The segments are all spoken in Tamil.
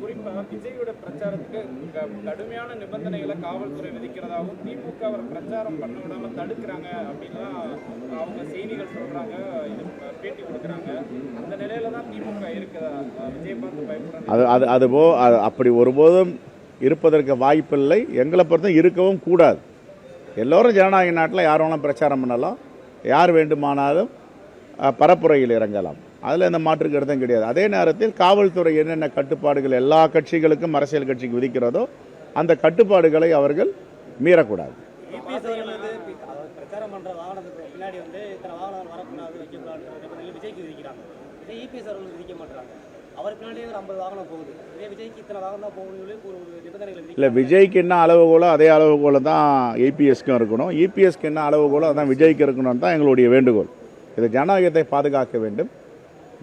குறிப்பா விஜயோட பிரச்சாரத்துக்கு கடுமையான நிபந்தனைகளை காவல்துறை விதிக்கிறதாகவும் திமுக அவர் பிரச்சாரம் பண்ண விடாம தடுக்கிறாங்க அப்படின்லாம் அவங்க செய்திகள் சொல்றாங்க, இது பேட்டி கொடுக்குறாங்க. அந்த நிலையில தான் திமுக இருக்குதா? விஜய் பார்த்து பயப்படுறாங்க. அதுபோ அப்படி ஒருபோதும் இருப்பதற்கு வாய்ப்பில்லை. எங்களை பொறுத்த இருக்கவும் கூடாது. எல்லோரும் ஜனநாயக நாட்டில் யார் வேணாலும் பிரச்சாரம் பண்ணலாம், யார் வேண்டுமானாலும் பரப்புரையில் இறங்கலாம். அதில் எந்த மாற்று கருத்தும் கிடையாது. அதே நேரத்தில் காவல்துறை என்னென்ன கட்டுப்பாடுகள் எல்லா கட்சிகளுக்கும் அரசியல் கட்சிக்கு விதிக்கிறதோ அந்த கட்டுப்பாடுகளை அவர்கள் மீறக்கூடாது. பிரச்சாரம் பண்ற வாகனத்துக்கு பின்னாடி வந்து இத்தனை வாகனம் வரக்கூடாது, வைக்கக்கூடாது விஜய்க்கு விதிக்கிறாங்க. இபிஎஸ் அவர்கள் விதிக்க மாட்டாங்க. அவர் பின்னாடியே ஒரு 50 வாகனம் போகுது. விஜய்க்கு இத்தனை வாகனம் தான் போகணும் ஒரு நிபந்தனைகள் இல்லை. விஜய்க்கு என்ன அளவுகோலோ அதே அளவுகோல தான் ஏபிஎஸ்க்கும் இருக்கணும், இபிஎஸ்க்கு என்ன அளவுகோலோ அதான் விஜய்க்கு இருக்கணும்னு தான் எங்களுடைய வேண்டுகோள். இது ஜனநாயகத்தை பாதுகாக்க வேண்டும்.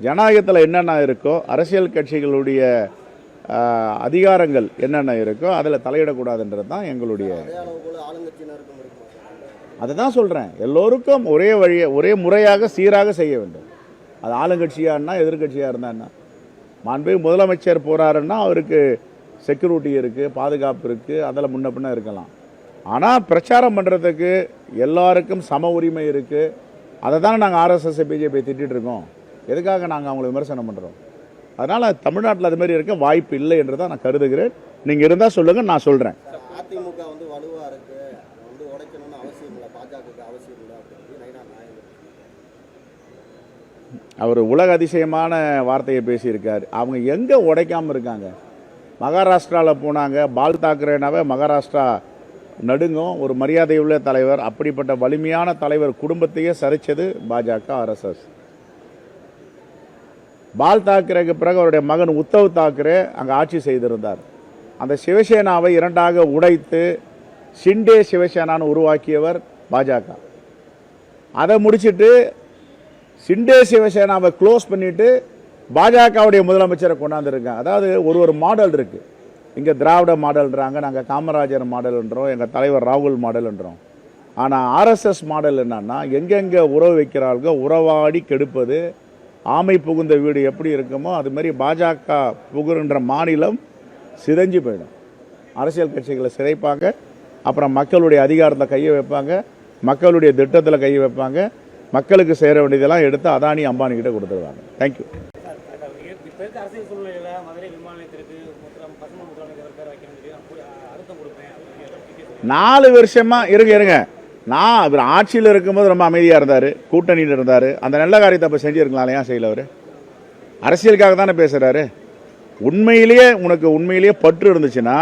ஜனநாயகத்தில் என்னென்ன இருக்கோ, அரசியல் கட்சிகளுடைய அதிகாரங்கள் என்னென்ன இருக்கோ அதில் தலையிடக்கூடாதுன்றது தான் எங்களுடைய. அதை தான் சொல்கிறேன், எல்லோருக்கும் ஒரே வழியை ஒரே முறையாக சீராக செய்ய வேண்டும். அது ஆளுங்கட்சியாக இருந்தால் எதிர்கட்சியாக இருந்தால் என்ன. மாண்புமிகு முதலமைச்சர் போகிறாருன்னா அவருக்கு செக்யூரிட்டி இருக்குது, பாதுகாப்பு இருக்குது, அதில் முன்ன பின்ன இருக்கலாம். ஆனால் பிரச்சாரம் பண்ணுறதுக்கு எல்லாருக்கும் சம உரிமை இருக்குது. அதை தானே நாங்கள் ஆர்எஸ்எஸ் பிஜேபி திட்டிகிட்டு இருக்கோம். எதுக்காக நாங்கள் அவங்களை விமர்சனம் பண்ணுறோம்? அதனால் தமிழ்நாட்டில் அது மாதிரி இருக்க வாய்ப்பு இல்லை என்று தான் நான் கருதுகிறேன். நீங்கள் இருந்தால் சொல்லுங்கள், நான் சொல்கிறேன். அதிமுக வந்து வலுவாக இருக்குது, வந்து உடைக்கணும்னு அவசியம் இல்லை, பாஜகவுக்கு அவசியம் இல்லை அப்படின்னு அவர் உலக அதிசயமான வார்த்தையை பேசியிருக்கார். அவங்க எங்கே உடைக்காமல் இருக்காங்க? மகாராஷ்டிராவில் போனாங்க, பால் தாக்கரேனாவே மகாராஷ்டிரா நடுங்கும். ஒரு மரியாதையுள்ள தலைவர், அப்படிப்பட்ட வலிமையான தலைவர் குடும்பத்தையே சரித்தது பாஜக ஆர்எஸ்எஸ். பால் தாக்கரேக்கு பிறகு அவருடைய மகன் உத்தவ் தாக்கரே அங்கே ஆட்சி செய்திருந்தார். அந்த சிவசேனாவை இரண்டாக உடைத்து ஷிண்டே சிவசேனான்னு உருவாக்கியவர் பாஜக. அதை முடிச்சுட்டு ஷிண்டே சிவசேனாவை க்ளோஸ் பண்ணிட்டு பாஜகவுடைய முதலமைச்சரை கொண்டாந்துருக்காங்க. அதாவது ஒரு மாடல் இருக்குது. இங்கே திராவிட மாடல்ன்றாங்க, நாங்கள் காமராஜர் மாடல்ன்றோம், எங்கள் தலைவர் ராகுல் மாடல்ன்றோம். ஆனால் ஆர்எஸ்எஸ் மாடல் என்னன்னா, எங்கெங்கே உறவு வைக்கிறார்களோ உறவாடி கெடுப்பது. ஆமை புகுந்த வீடு எப்படி இருக்குமோ அது மாதிரி பாஜக புகுன்ற மாநிலம் சிதைஞ்சு போயிடும். அரசியல் கட்சிகளை சிதைப்பாங்க, அப்புறம் மக்களுடைய அதிகாரத்தில் கையை வைப்பாங்க, மக்களுடைய திட்டத்தில் கையை வைப்பாங்க, மக்களுக்கு சேர வேண்டியதெல்லாம் எடுத்து அதானி அம்பானி கிட்ட கொடுத்துருவாங்க. தேங்க்யூ. 4 வருஷமா இருங்க. நான் அவர் ஆட்சியில் இருக்கும்போது ரொம்ப அமைதியாக இருந்தார், கூட்டணியில் இருந்தார். அந்த நல்ல காரியத்தை அப்போ செஞ்சுருக்கலாம், ஏன் செய்யல? அவர் அரசியலுக்காக தானே பேசுகிறாரு. உண்மையிலேயே பற்று இருந்துச்சுன்னா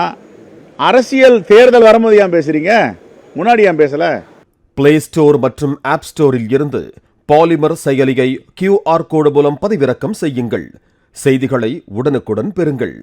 அரசியல் தேர்தல் வரும்போது ஏன் பேசுறீங்க? முன்னாடி ஏன் பேசல? பிளே ஸ்டோர் மற்றும் ஆப் ஸ்டோரில் இருந்து பாலிமர் செயலியை QR கோடு மூலம் பதிவிறக்கம் செய்யுங்கள். செய்திகளை உடனுக்குடன் பெறுங்கள்.